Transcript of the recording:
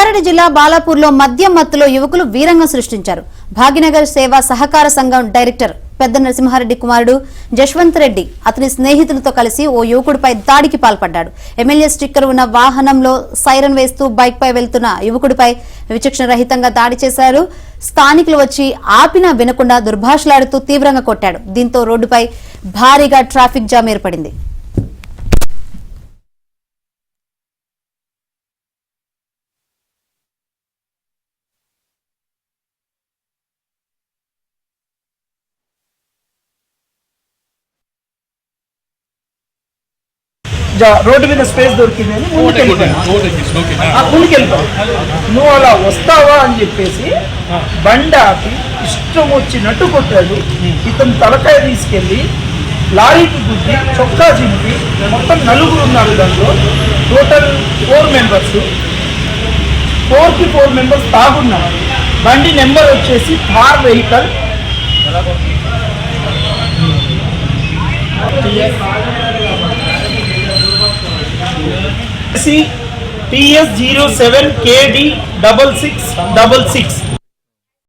రంగారెడ్డి జిల్లా బాలాపూర్లో మద్యం మత్తులో యువకులు వీరంగం సృష్టించారు. భాగ్యనగర్ సేవా సహకార సంఘం డైరెక్టర్ పెద్ద నరసింహారెడ్డి కుమారుడు జశ్వంత్ రెడ్డి అతని స్నేహితులతో కలిసి ఓ యువకుడిపై దాడికి పాల్పడ్డాడు. ఎమ్మెల్యే స్టిక్కర్ ఉన్న వాహనంలో సైరన్ వేస్తూ బైక్ పై వెళ్తున్న యువకుడిపై విచక్షణ రహితంగా దాడి చేశారు. స్థానికులు వచ్చి ఆపినా వినకుండా దుర్భాషలాడుతూ తీవ్రంగా కొట్టాడు. దీంతో రోడ్డుపై భారీగా ట్రాఫిక్ జామ్ ఏర్పడింది. రోడ్డు మీద స్పేస్ దొరికిందని ముందుకెళ్తావు. నువ్వు అలా వస్తావా అని చెప్పేసి బండి ఆపి ఇష్టం వచ్చినట్టు కొట్టాడు. ఇతను తలకాయ తీసుకెళ్ళి లారీకి గుద్ది చొక్కా చింపి మొత్తం నలుగురు ఉన్నారు. దాంట్లో టోటల్ 4 మెంబర్స్, 4 మెంబర్స్ తాగున్నారు. బండి నెంబర్ వచ్చేసి థార్ వెహికల్ TS 07KD 6666